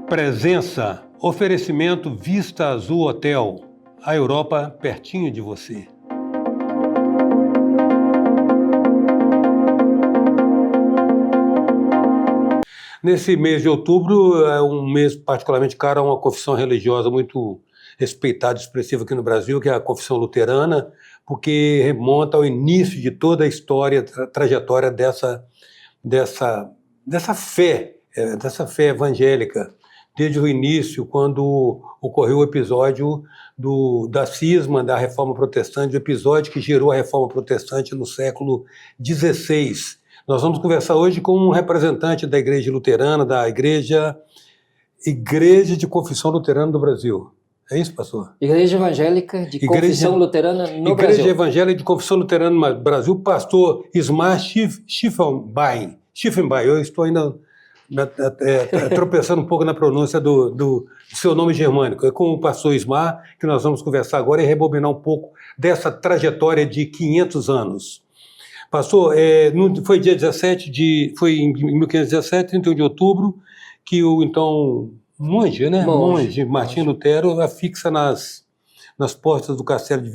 Presença, oferecimento Vista Azul Hotel, a Europa pertinho de você. Nesse mês de outubro é um mês particularmente caro a uma confissão religiosa muito respeitada e expressiva aqui no Brasil, que é a confissão luterana, porque remonta ao início de toda a história, trajetória dessa fé evangélica. Desde o início, quando ocorreu o episódio da cisma da Reforma Protestante, o episódio que gerou a Reforma Protestante no século XVI. Nós vamos conversar hoje com um representante da Igreja Luterana, da Igreja de Confissão Luterana do Brasil. É isso, pastor? Igreja Evangélica de Confissão Luterana no Brasil. Igreja Evangélica de Confissão Luterana no Brasil, pastor Ismar Schiffenbein. Eu estou ainda tropeçando um pouco na pronúncia do seu nome germânico. É com o pastor Ismar que nós vamos conversar agora e rebobinar um pouco dessa trajetória de 500 anos. Pastor, foi em 1517, 31 de outubro, que o então monge Martim Lutero afixa nas portas do castelo de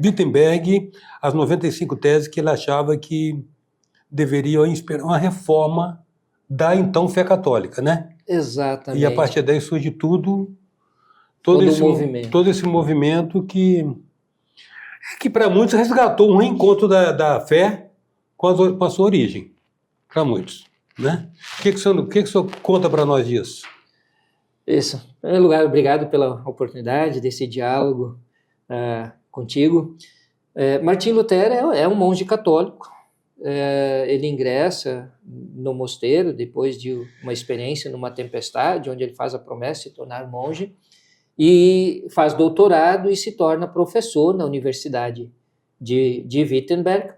Wittenberg as 95 teses que ele achava que deveriam inspirar uma reforma da então fé católica, né? Exatamente. E a partir daí surge todo esse movimento que para muitos resgatou um reencontro da fé com a sua origem, para muitos, né? O que o senhor conta para nós disso? Isso. Em primeiro lugar, obrigado pela oportunidade desse diálogo contigo. Martim Lutero é um monge católico. Ele ingressa no mosteiro depois de uma experiência numa tempestade, onde ele faz a promessa de se tornar monge, e faz doutorado e se torna professor na Universidade de Wittenberg.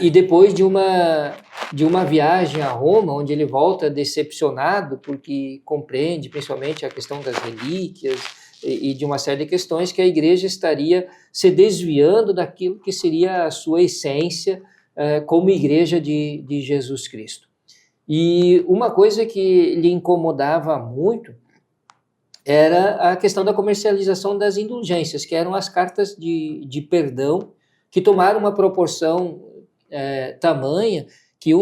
E depois de uma viagem a Roma, onde ele volta decepcionado, porque compreende principalmente a questão das relíquias e de uma série de questões, que a igreja estaria se desviando daquilo que seria a sua essência como igreja de Jesus Cristo. E uma coisa que lhe incomodava muito era a questão da comercialização das indulgências, que eram as cartas de perdão, que tomaram uma proporção tamanha que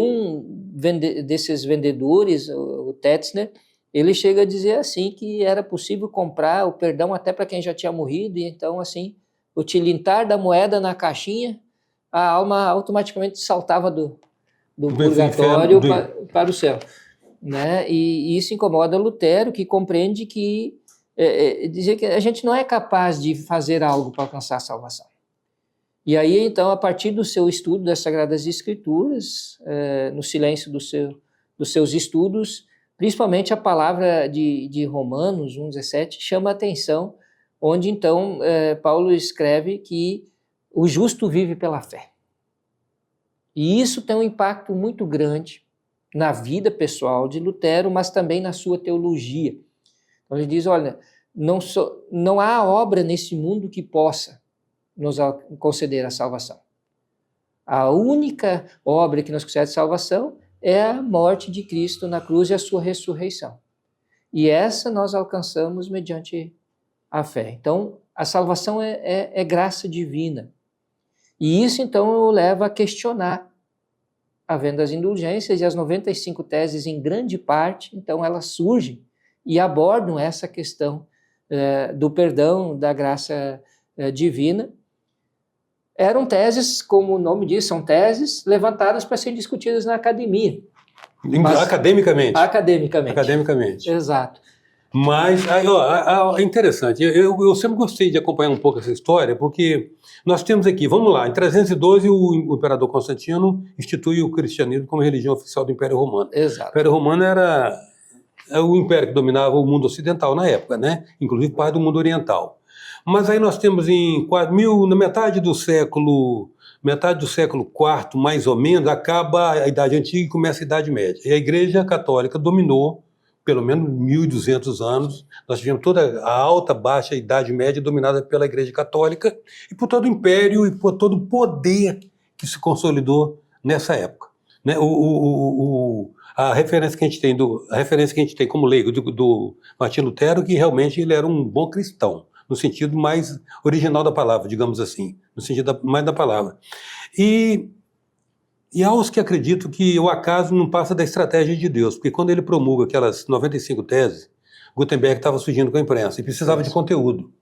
desses vendedores, o Tetzner, ele chega a dizer assim que era possível comprar o perdão até para quem já tinha morrido, e então assim, o tilintar da moeda na caixinha, a alma automaticamente saltava do purgatório para o céu. Né? E isso incomoda Lutero, que compreende que dizer que a gente não é capaz de fazer algo para alcançar a salvação. E aí, então, a partir do seu estudo das Sagradas Escrituras, no silêncio dos seus estudos, principalmente a palavra de Romanos 1,17 chama a atenção, onde então Paulo escreve que o justo vive pela fé. E isso tem um impacto muito grande na vida pessoal de Lutero, mas também na sua teologia. Então ele diz, olha, não há obra nesse mundo que possa nos conceder a salvação. A única obra que nos concede salvação é a morte de Cristo na cruz e a sua ressurreição. E essa nós alcançamos mediante a fé. Então, a salvação é graça divina. E isso, então, o leva a questionar a venda das indulgências, e as 95 teses, em grande parte, então, elas surgem e abordam essa questão do perdão, da graça divina. Eram teses, como o nome diz, são teses levantadas para serem discutidas na academia. Academicamente. Exato. Mas é interessante, eu sempre gostei de acompanhar um pouco essa história, porque nós temos aqui, vamos lá, em 312 o imperador Constantino institui o cristianismo como religião oficial do Império Romano. Exato. O Império Romano era o império que dominava o mundo ocidental na época, né? Inclusive parte do mundo oriental. Mas aí nós temos na metade do século IV, mais ou menos, acaba a Idade Antiga e começa a Idade Média. E a Igreja Católica dominou pelo menos 1.200 anos. Nós tivemos toda a alta, baixa Idade Média dominada pela Igreja Católica e por todo o império e por todo o poder que se consolidou nessa época. Né? a referência que a gente tem como leigo do Martinho Lutero, que realmente ele era um bom cristão, no sentido mais original da palavra, digamos assim, no sentido mais da palavra. E há os que acreditam que o acaso não passa da estratégia de Deus, porque quando ele promulga aquelas 95 teses, Gutenberg estava surgindo com a imprensa e precisava de conteúdo.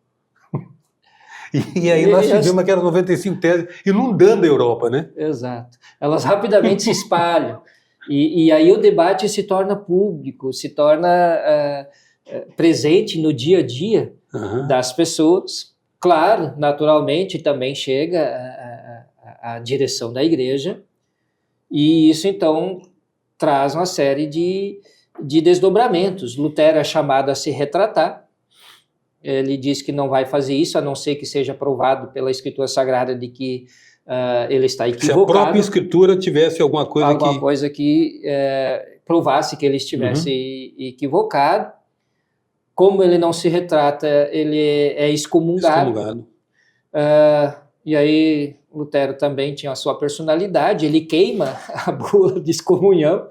E aí nós tivemos aquelas 95 teses inundando a Europa, né? Exato. Elas rapidamente se espalham. E aí o debate se torna público, se torna presente no dia a dia das pessoas. Claro, naturalmente também chega à direção da igreja, e isso então traz uma série de desdobramentos. Lutero é chamado a se retratar. Ele diz que não vai fazer isso, a não ser que seja provado pela Escritura Sagrada de que ele está equivocado. Se a própria Escritura tivesse alguma coisa que provasse que ele estivesse equivocado. Como ele não se retrata, ele é excomungado. E aí Lutero também tinha a sua personalidade, ele queima a bula de excomunhão,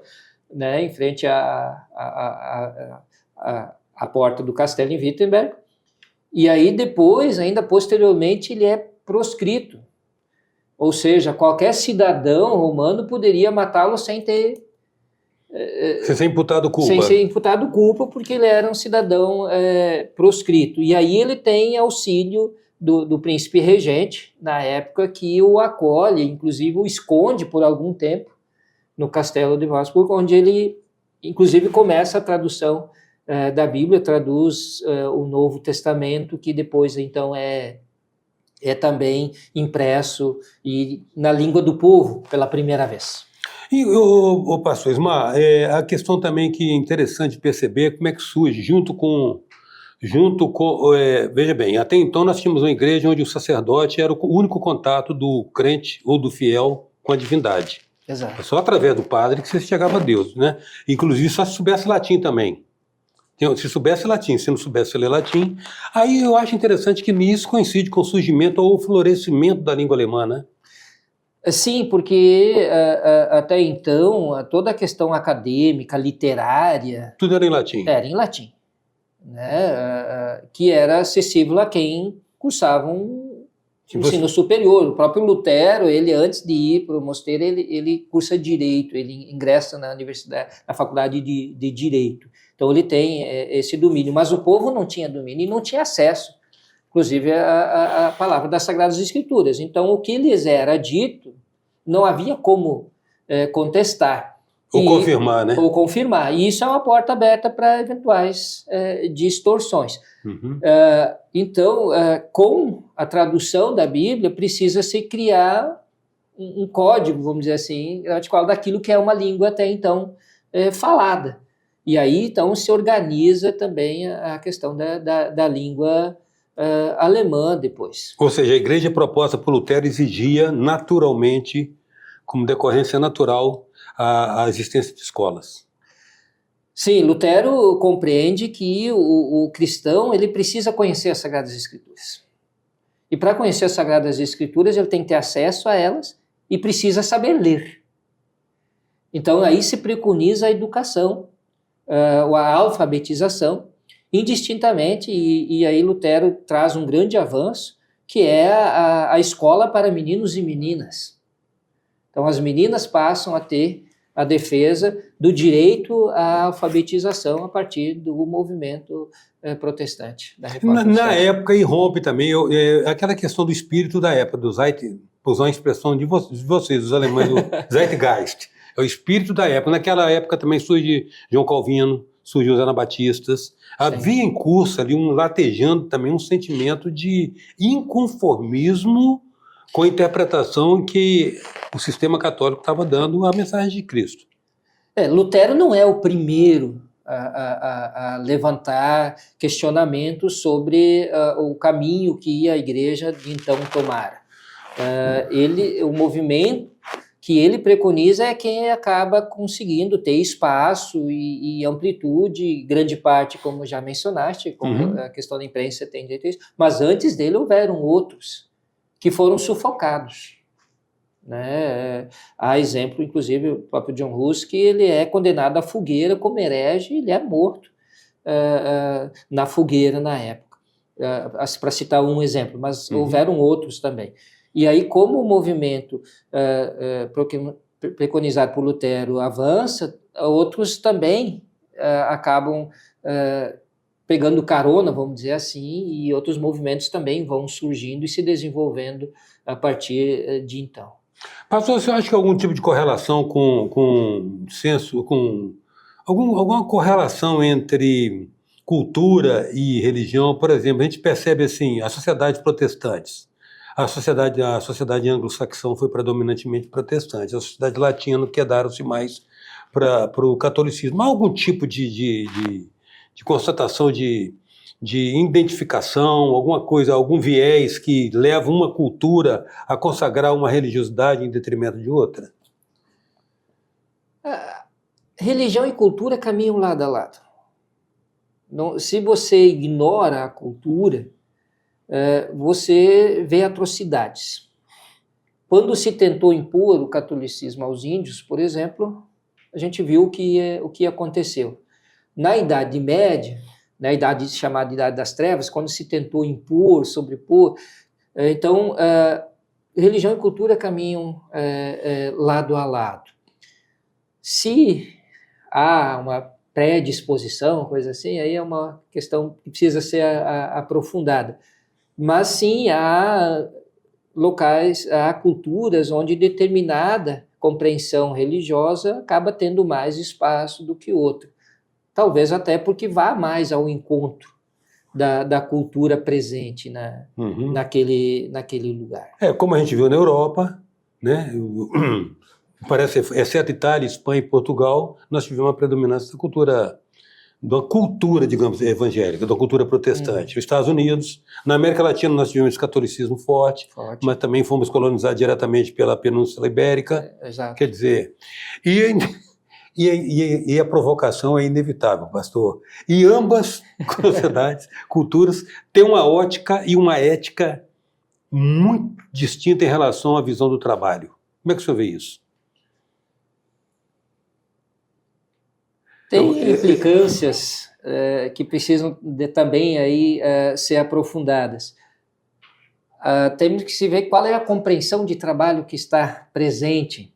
né, em frente à porta do castelo em Wittenberg. E aí depois, ainda posteriormente, ele é proscrito. Ou seja, qualquer cidadão romano poderia matá-lo sem ser imputado culpa. Sem ser imputado culpa, porque ele era um cidadão proscrito. E aí ele tem auxílio do príncipe regente, na época, que o acolhe, inclusive o esconde por algum tempo no castelo de Wartburg, onde ele, inclusive, começa a tradução da Bíblia, traduz o Novo Testamento, que depois, então, é também impresso e na língua do povo pela primeira vez. E, pastor Ismar, a questão também que é interessante perceber como é que surge, junto com veja bem, até então nós tínhamos uma igreja onde o sacerdote era o único contato do crente ou do fiel com a divindade. Exato. É só através do padre que você chegava a Deus, né? Inclusive só se soubesse latim também. Se soubesse latim, se não soubesse ler latim. Aí eu acho interessante que nisso coincide com o surgimento ou o florescimento da língua alemã, né? Sim, porque até então toda a questão acadêmica, literária... Tudo era em latim. Era em latim, né? Que era acessível a quem cursava um ensino superior. O próprio Lutero, ele antes de ir para o mosteiro, ele cursa Direito, ele ingressa na universidade, na faculdade de Direito. Então ele tem esse domínio, mas o povo não tinha domínio e não tinha acesso, inclusive, a palavra das Sagradas Escrituras. Então o que lhes era dito, não havia como contestar. Ou confirmar, né? Ou confirmar. E isso é uma porta aberta para eventuais distorções. Uhum. Então, com a tradução da Bíblia, precisa-se criar um código, vamos dizer assim, gramatical daquilo que é uma língua até então falada. E aí, então, se organiza também a questão da língua alemã depois. Ou seja, a igreja proposta por Lutero exigia naturalmente, como decorrência natural, a existência de escolas. Sim, Lutero compreende que o cristão ele precisa conhecer as Sagradas Escrituras. E para conhecer as Sagradas Escrituras, ele tem que ter acesso a elas e precisa saber ler. Então, aí se preconiza a educação, a alfabetização, indistintamente, e aí Lutero traz um grande avanço, que é a escola para meninos e meninas. Então, as meninas passam a ter a defesa do direito à alfabetização a partir do movimento protestante, da Reforma Protestante. Na época, e rompe também, aquela questão do espírito da época, do Zeit, por usar a expressão de vocês, os alemães, do Zeitgeist, é o espírito da época. Naquela época também surge João Calvino, surgiu os anabatistas. Havia em curso ali latejando também um sentimento de inconformismo com a interpretação que o sistema católico estava dando à mensagem de Cristo. Lutero não é o primeiro a levantar questionamentos sobre o caminho que a igreja de então tomara. O movimento que ele preconiza é quem acaba conseguindo ter espaço e amplitude, grande parte, como já mencionaste, como a questão da imprensa tem direito a isso, mas antes dele houveram outros que foram sufocados, né? Há exemplo, inclusive, o próprio John Hus, que ele é condenado à fogueira como herege e ele é morto na fogueira na época, para citar um exemplo, mas houveram outros também. E aí, como o movimento preconizado por Lutero avança, outros também acabam pegando carona, vamos dizer assim, e outros movimentos também vão surgindo e se desenvolvendo a partir de então. Pastor, você acha que algum tipo de correlação com alguma correlação entre cultura e religião? Por exemplo, a gente percebe assim, a sociedade protestantes, a sociedade anglo-saxã foi predominantemente protestante, a sociedade latina quedaram-se mais para o catolicismo. Há algum tipo de constatação de identificação, alguma coisa, algum viés que leva uma cultura a consagrar uma religiosidade em detrimento de outra? Religião e cultura caminham lado a lado. Não, se você ignora a cultura, você vê atrocidades. Quando se tentou impor o catolicismo aos índios, por exemplo, a gente viu o que aconteceu. Na Idade Média, na idade chamada Idade das Trevas, quando se tentou impor, sobrepor, então religião e cultura caminham lado a lado. Se há uma predisposição, coisa assim, aí é uma questão que precisa ser aprofundada. Mas sim, há locais, há culturas onde determinada compreensão religiosa acaba tendo mais espaço do que outra. Talvez até porque vá mais ao encontro da cultura presente naquele lugar. Como a gente viu na Europa, né? Parece, exceto Itália, Espanha e Portugal, nós tivemos uma predominância da cultura, digamos, evangélica, da cultura protestante. Nos Estados Unidos, na América Latina, nós tivemos catolicismo forte, mas também fomos colonizados diretamente pela Península Ibérica. Exato. Quer dizer, e a provocação é inevitável, pastor. E ambas sociedades, culturas, têm uma ótica e uma ética muito distinta em relação à visão do trabalho. Como é que o senhor vê isso? Tem implicâncias que precisam também aí, ser aprofundadas. Temos que se ver qual é a compreensão de trabalho que está presente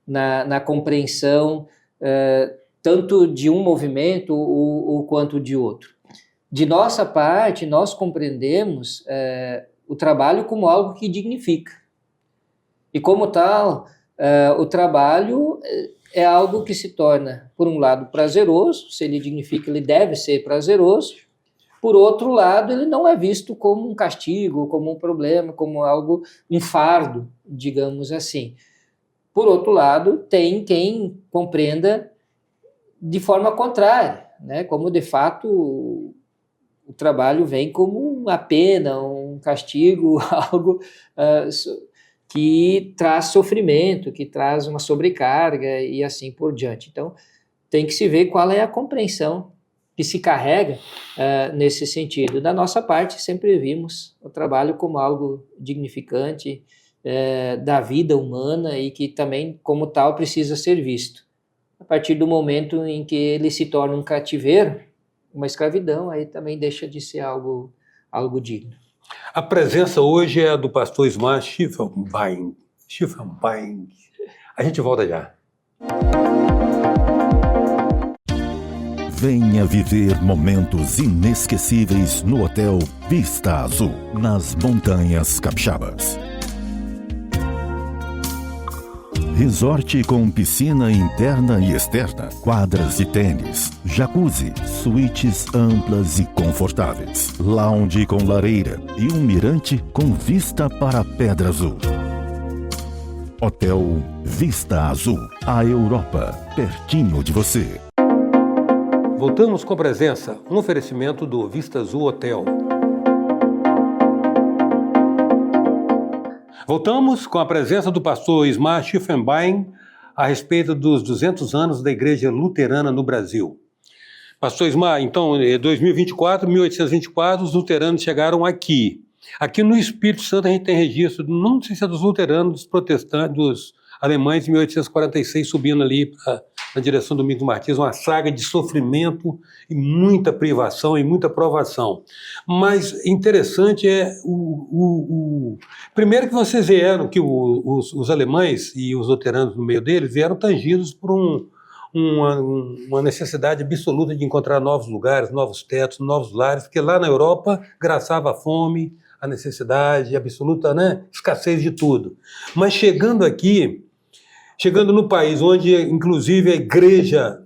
na compreensão tanto de um movimento ou quanto de outro. De nossa parte, nós compreendemos o trabalho como algo que dignifica. E como tal, o trabalho é algo que se torna, por um lado, prazeroso. Se ele dignifica, ele deve ser prazeroso. Por outro lado, ele não é visto como um castigo, como um problema, como algo, um fardo, digamos assim. Por outro lado, tem quem compreenda de forma contrária, né? Como de fato o trabalho vem como uma pena, um castigo, algo que traz sofrimento, que traz uma sobrecarga e assim por diante. Então, tem que se ver qual é a compreensão que se carrega nesse sentido. Da nossa parte, sempre vimos o trabalho como algo dignificante da vida humana e que também, como tal, precisa ser visto. A partir do momento em que ele se torna um cativeiro, uma escravidão, aí também deixa de ser algo digno. A presença hoje é a do pastor Ismar Schiffelbein. A gente volta já. Venha viver momentos inesquecíveis no Hotel Vista Azul, nas Montanhas Capixabas. Resort com piscina interna e externa, quadras de tênis, jacuzzi, suítes amplas e confortáveis, lounge com lareira e um mirante com vista para a Pedra Azul. Hotel Vista Azul, a Europa, pertinho de você. Voltamos com a presença, um oferecimento do Vista Azul Hotel. Voltamos com a presença do pastor Ismar Schiffelbein a respeito dos 200 anos da Igreja Luterana no Brasil. Pastor Ismar, então, em 1824, os luteranos chegaram aqui. Aqui no Espírito Santo a gente tem registro, não sei se é dos luteranos, dos protestantes, dos alemães, em 1846, subindo ali na direção do Domingos Martins, uma saga de sofrimento e muita privação e muita provação. Mas interessante é primeiro que vocês vieram, que os alemães e os luteranos no meio deles vieram tangidos por uma necessidade absoluta de encontrar novos lugares, novos tetos, novos lares, porque lá na Europa graçava a fome, a necessidade, a absoluta, né, escassez de tudo. Mas chegando no país onde, inclusive, a igreja,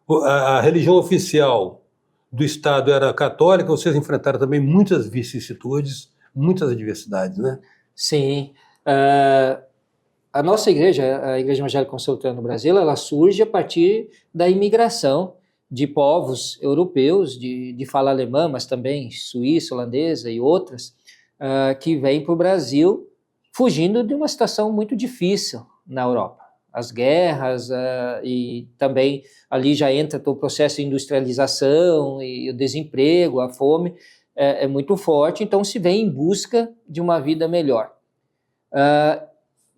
a religião oficial do Estado era católica, vocês enfrentaram também muitas vicissitudes, muitas adversidades, né? Sim. A nossa igreja, a Igreja Evangélica Consultante no Brasil, ela surge a partir da imigração de povos europeus, de fala alemã, mas também suíça, holandesa e outras, que vêm para o Brasil fugindo de uma situação muito difícil na Europa. As guerras e também ali já entra todo o processo de industrialização e o desemprego, a fome é muito forte, então se vem em busca de uma vida melhor.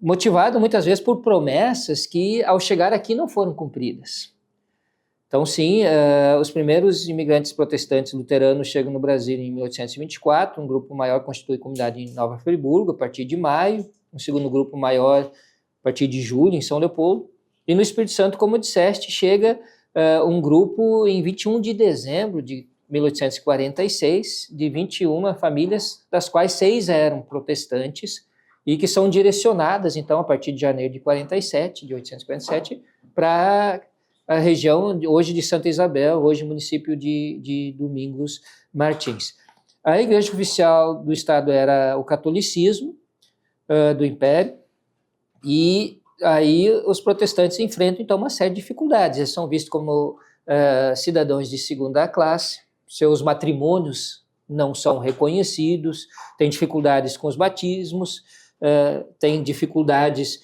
Motivado muitas vezes por promessas que ao chegar aqui não foram cumpridas. Então sim, os primeiros imigrantes protestantes luteranos chegam no Brasil em 1824, um grupo maior constitui comunidade em Nova Friburgo a partir de maio, um segundo grupo maior a partir de julho em São Leopoldo, e no Espírito Santo, como disseste, chega um grupo em 21 de dezembro de 1846, de 21 famílias, das quais 6 eram protestantes, e que são direcionadas, então, a partir de janeiro de 1847, para a região hoje de Santa Isabel, hoje município de Domingos Martins. A igreja oficial do Estado era o catolicismo do Império, e aí os protestantes enfrentam, então, uma série de dificuldades. Eles são vistos como cidadãos de segunda classe, seus matrimônios não são reconhecidos, têm dificuldades com os batismos, têm dificuldades,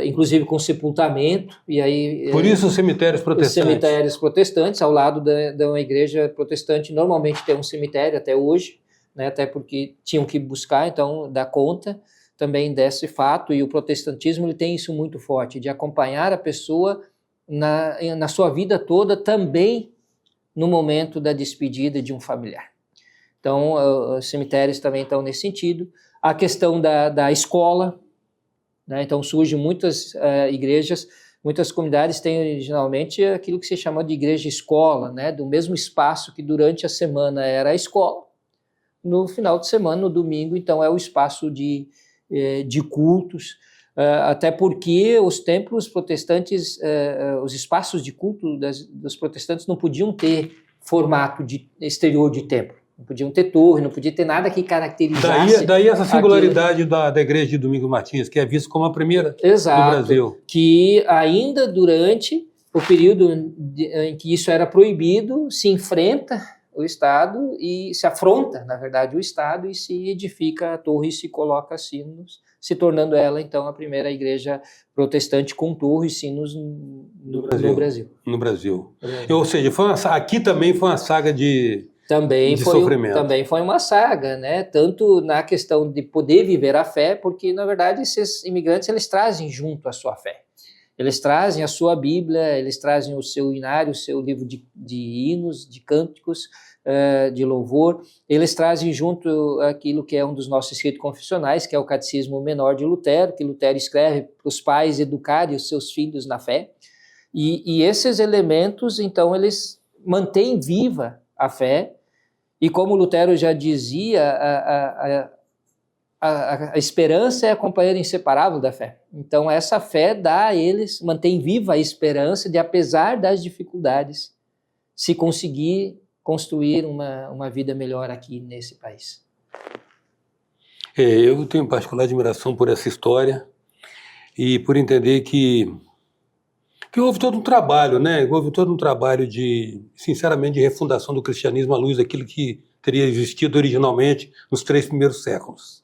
inclusive com sepultamento, e aí... Por isso os cemitérios protestantes. Os cemitérios protestantes, ao lado de uma igreja protestante, normalmente tem um cemitério até hoje, né, até porque tinham que buscar, então, dar conta também desse fato, e o protestantismo ele tem isso muito forte, de acompanhar a pessoa na sua vida toda, também no momento da despedida de um familiar. Então, os cemitérios também estão nesse sentido. A questão da escola, né? Então surgem muitas igrejas, muitas comunidades têm originalmente aquilo que se chama de igreja-escola, né? Do mesmo espaço que durante a semana era a escola, no final de semana, no domingo, então é o espaço de cultos, até porque os templos protestantes, os espaços de culto dos protestantes não podiam ter formato de exterior de templo. Não podiam ter torre, não podia ter nada que caracterizasse... Daí essa singularidade da igreja de Domingos Martins, que é vista como a primeira do Brasil. Que ainda durante o período em que isso era proibido, se enfrenta o Estado e se afronta, na verdade, o Estado, e se edifica a torre e se coloca sinos, se tornando ela, então, a primeira igreja protestante com torre e sinos no Brasil. No Brasil. Ou seja, aqui também foi uma saga de sofrimento. Também foi uma saga, né? Tanto na questão de poder viver a fé, porque, na verdade, esses imigrantes, eles trazem junto a sua fé. Eles trazem a sua Bíblia, eles trazem o seu hinário, o seu livro de hinos, de cânticos, de louvor. Eles trazem junto aquilo que é um dos nossos escritos confessionais, que é o Catecismo Menor de Lutero, que Lutero escreve para os pais educarem os seus filhos na fé. E esses elementos, então, eles mantêm viva a fé. E como Lutero já dizia, a esperança é a companheira inseparável da fé. Então essa fé dá a eles, mantém viva a esperança de, apesar das dificuldades, se conseguir construir uma vida melhor aqui nesse país. Eu tenho particular admiração por essa história e por entender que houve todo um trabalho, né? Houve todo um trabalho sinceramente, de refundação do cristianismo à luz daquilo que teria existido originalmente nos 3 primeiros séculos.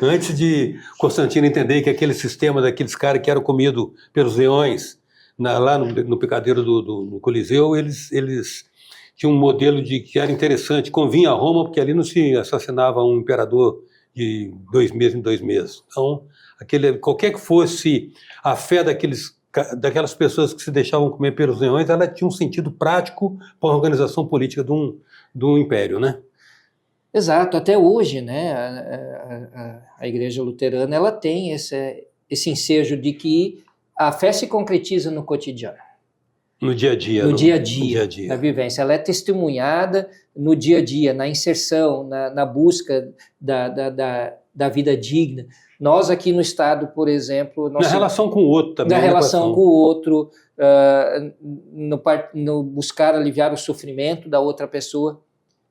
Antes de Constantino entender que aquele sistema daqueles caras que eram comidos pelos leões lá no picadeiro do Coliseu, eles tinha um modelo que era interessante, convinha a Roma, porque ali não se assassinava um imperador de 2 meses em 2 meses. Então, qualquer que fosse a fé daquelas pessoas que se deixavam comer pelos leões, ela tinha um sentido prático para a organização política do império, né? Exato, até hoje, né, a Igreja Luterana ela tem esse ensejo de que a fé se concretiza no cotidiano. No dia a dia. No dia a dia, na vivência. Ela é testemunhada no dia a dia, na inserção, na busca da vida digna. Nós aqui no Estado, por exemplo... Na relação com o outro também. Na relação com o outro, no buscar aliviar o sofrimento da outra pessoa.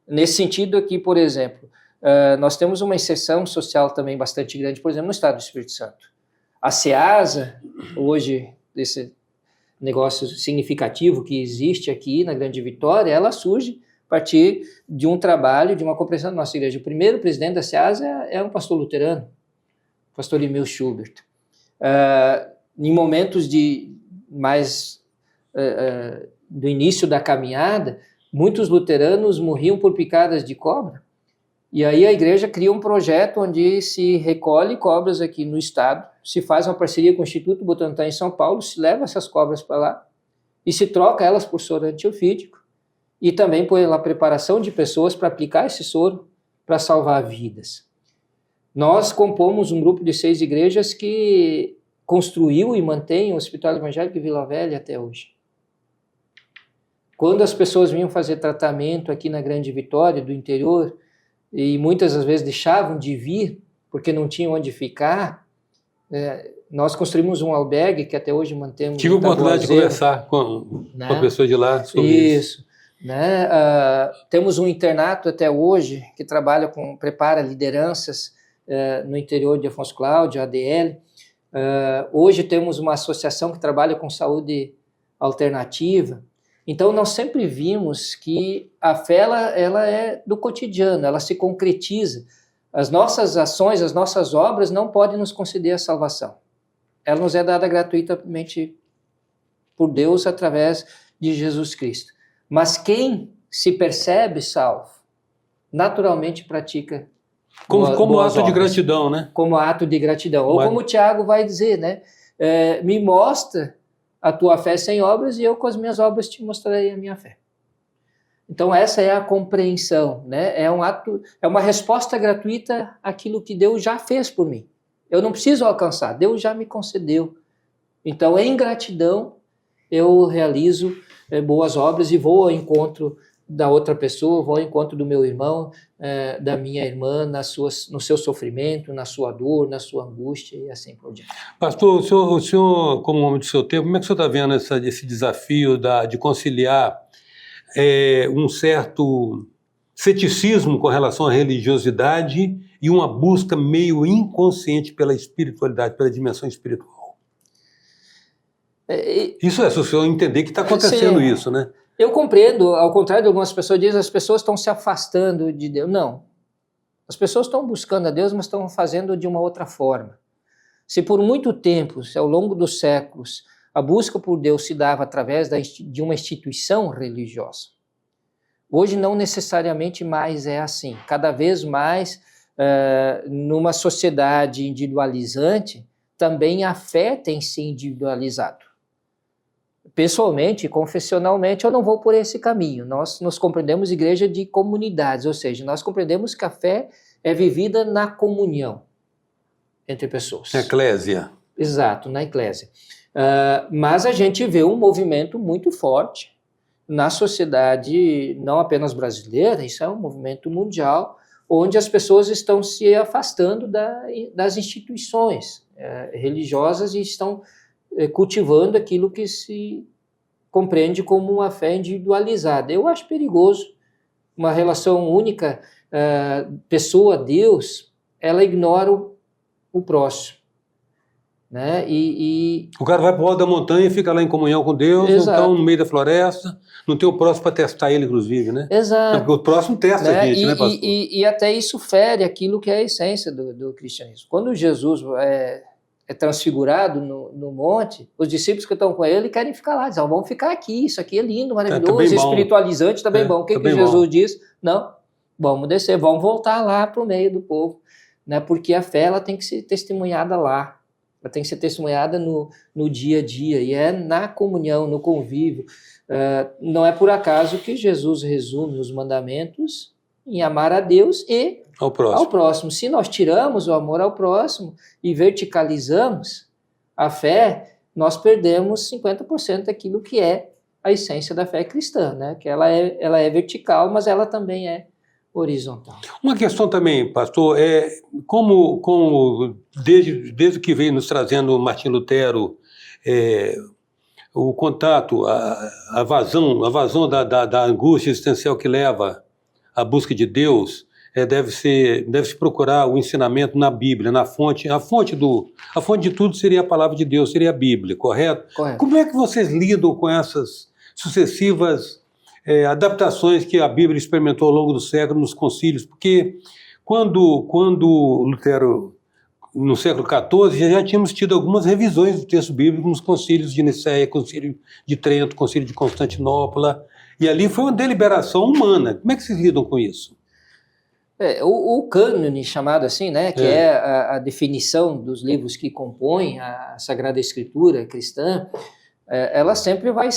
Nesse sentido aqui, por exemplo, nós temos uma inserção social também bastante grande, por exemplo, no Estado do Espírito Santo. A SEASA, hoje, esse negócio significativo que existe aqui na Grande Vitória, ela surge a partir de um trabalho, de uma compreensão da nossa igreja. O primeiro presidente da SEASA é um pastor luterano, o pastor Emil Schubert. Em momentos do início da caminhada, muitos luteranos morriam por picadas de cobra, e aí a igreja cria um projeto onde se recolhe cobras aqui no estado, se faz uma parceria com o Instituto Butantan em São Paulo, se leva essas cobras para lá e se troca elas por soro antiofídico e também pela preparação de pessoas para aplicar esse soro para salvar vidas. Nós compomos um grupo de 6 igrejas que construiu e mantém o Hospital Evangélico de Vila Velha até hoje. Quando as pessoas vinham fazer tratamento aqui na Grande Vitória, do interior, e muitas das vezes deixavam de vir porque não tinham onde ficar, nós construímos um albergue que até hoje mantemos. Tive a oportunidade de conversar com a pessoa de lá sobre isso. Né? Temos um internato até hoje que prepara lideranças no interior de Afonso Cláudio, ADL. Hoje temos uma associação que trabalha com saúde alternativa. Então, nós sempre vimos que a fé ela é do cotidiano, ela se concretiza. As nossas ações, as nossas obras não podem nos conceder a salvação. Ela nos é dada gratuitamente por Deus através de Jesus Cristo. Mas quem se percebe salvo, naturalmente pratica como ato obras, de gratidão, né? Como ato de gratidão. Ou como o Tiago vai dizer, né? Me mostra a tua fé sem obras e eu com as minhas obras te mostrarei a minha fé. Então essa é a compreensão, né? É uma resposta gratuita àquilo que Deus já fez por mim. Eu não preciso alcançar, Deus já me concedeu. Então em gratidão eu realizo boas obras e vou ao encontro da outra pessoa, vou ao encontro do meu irmão, da minha irmã, no seu sofrimento, na sua dor, na sua angústia e assim por diante. Pastor, o senhor, como homem do seu tempo, como é que o senhor está vendo esse desafio de conciliar um certo ceticismo com relação à religiosidade e uma busca meio inconsciente pela espiritualidade, pela dimensão espiritual? Isso se o senhor entender que está acontecendo isso, né? Eu compreendo, ao contrário de algumas pessoas dizem, as pessoas estão se afastando de Deus. Não. As pessoas estão buscando a Deus, mas estão fazendo de uma outra forma. Se por muito tempo, se ao longo dos séculos, a busca por Deus se dava através de uma instituição religiosa, hoje não necessariamente mais é assim. Cada vez mais, numa sociedade individualizante, também a fé tem se individualizado. Pessoalmente, confessionalmente, eu não vou por esse caminho. Nós nos compreendemos igreja de comunidades, ou seja, nós compreendemos que a fé é vivida na comunhão entre pessoas. Na eclésia. Exato, na eclésia. Mas a gente vê um movimento muito forte na sociedade, não apenas brasileira, isso é um movimento mundial, onde as pessoas estão se afastando das instituições religiosas e estão cultivando aquilo que se compreende como uma fé individualizada. Eu acho perigoso uma relação única, pessoa-Deus, ela ignora o próximo. Né? O cara vai para o alto da montanha e fica lá em comunhão com Deus, Exato. Não está no meio da floresta, não tem o próximo para testar ele, inclusive, né? Exato. Porque o próximo testa a gente, né, pastor? E até isso fere aquilo que é a essência do cristianismo. Quando Jesus é transfigurado no monte, os discípulos que estão com ele querem ficar lá, dizem, vamos ficar aqui, isso aqui é lindo, maravilhoso, espiritualizante, está bem bom. O que Jesus diz? Não, vamos descer, vamos voltar lá para o meio do povo, né? Porque a fé ela tem que ser testemunhada lá, ela tem que ser testemunhada no dia a dia, e é na comunhão, no convívio. Não é por acaso que Jesus resume os mandamentos em amar a Deus e ao próximo. Se nós tiramos o amor ao próximo e verticalizamos a fé, nós perdemos 50% daquilo que é a essência da fé cristã, né? Que ela é vertical, mas ela também é horizontal. Uma questão também, pastor, como desde que veio nos trazendo Martim Lutero, o contato, a vazão da angústia existencial que leva à busca de Deus, deve-se procurar o ensinamento na Bíblia, na fonte. A fonte de tudo seria a palavra de Deus, seria a Bíblia, correto? Correto. Como é que vocês lidam com essas sucessivas adaptações que a Bíblia experimentou ao longo do século nos concílios? Porque quando Lutero, no século XIV, já tínhamos tido algumas revisões do texto bíblico nos concílios de Nicéia, concílio de Trento, concílio de Constantinopla, e ali foi uma deliberação humana. Como é que vocês lidam com isso? O cânone, chamado assim, né, que é a definição dos livros que compõem a Sagrada Escritura cristã, ela sempre vai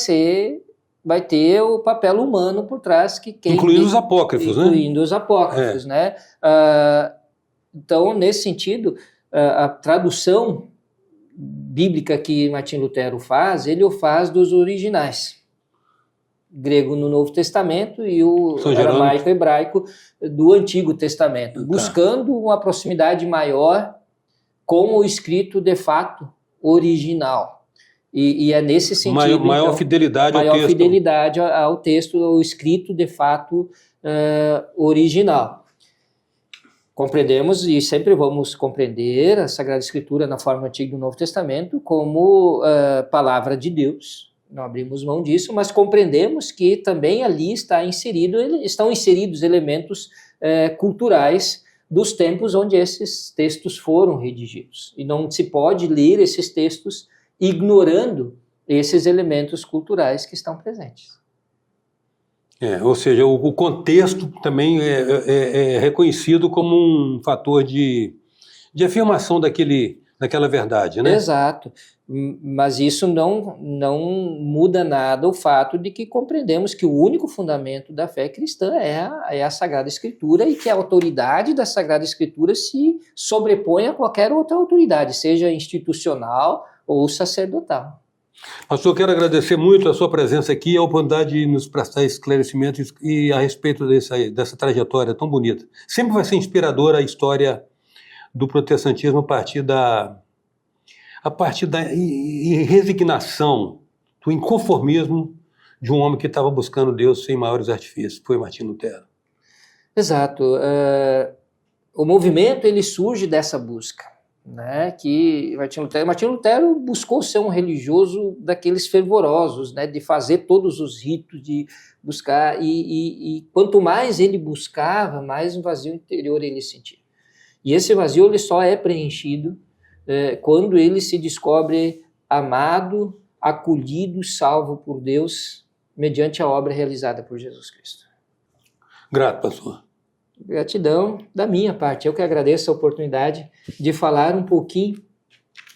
ter o papel humano por trás. Incluindo os apócrifos, né? Incluindo os apócrifos, né? Então, nesse sentido, a tradução bíblica que Martim Lutero faz, ele o faz dos originais. Grego no Novo Testamento e o aramaico hebraico do Antigo Testamento, buscando uma proximidade maior com o escrito de fato original. E é nesse sentido... Maior fidelidade ao texto. Maior fidelidade ao texto, ao escrito de fato original. Compreendemos e sempre vamos compreender a Sagrada Escritura na forma antiga do Novo Testamento como palavra de Deus. Não abrimos mão disso, mas compreendemos que também ali estão inseridos elementos culturais dos tempos onde esses textos foram redigidos. E não se pode ler esses textos ignorando esses elementos culturais que estão presentes. Ou seja, o contexto também é reconhecido como um fator de afirmação daquela verdade, né? Exato. Mas isso não muda nada o fato de que compreendemos que o único fundamento da fé cristã é a Sagrada Escritura e que a autoridade da Sagrada Escritura se sobrepõe a qualquer outra autoridade, seja institucional ou sacerdotal. Pastor, quero agradecer muito a sua presença aqui e a oportunidade de nos prestar esclarecimentos e a respeito dessa trajetória tão bonita. Sempre vai ser inspiradora a história do protestantismo a partir da resignação, do inconformismo de um homem que estava buscando Deus sem maiores artifícios, foi Martim Lutero. Exato. O movimento ele surge dessa busca, né? Que Martim Lutero buscou ser um religioso daqueles fervorosos, né? De fazer todos os ritos, de buscar, e quanto mais ele buscava, mais um vazio interior ele sentia. E esse vazio ele só é preenchido quando ele se descobre amado, acolhido, salvo por Deus, mediante a obra realizada por Jesus Cristo. Grato, pastor. Gratidão da minha parte. Eu que agradeço a oportunidade de falar um pouquinho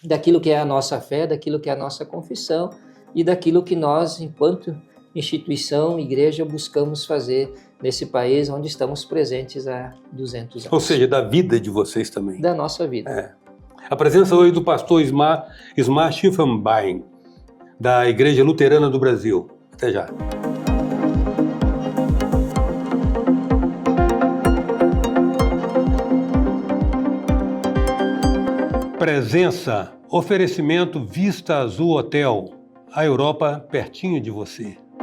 daquilo que é a nossa fé, daquilo que é a nossa confissão e daquilo que nós, enquanto instituição, igreja, buscamos fazer nesse país onde estamos presentes há 200 anos. Ou seja, da vida de vocês também. Da nossa vida. A presença hoje do pastor Ismar Schiefenbein, da Igreja Luterana do Brasil. Até já. Presença, oferecimento Vista Azul Hotel, a Europa pertinho de você.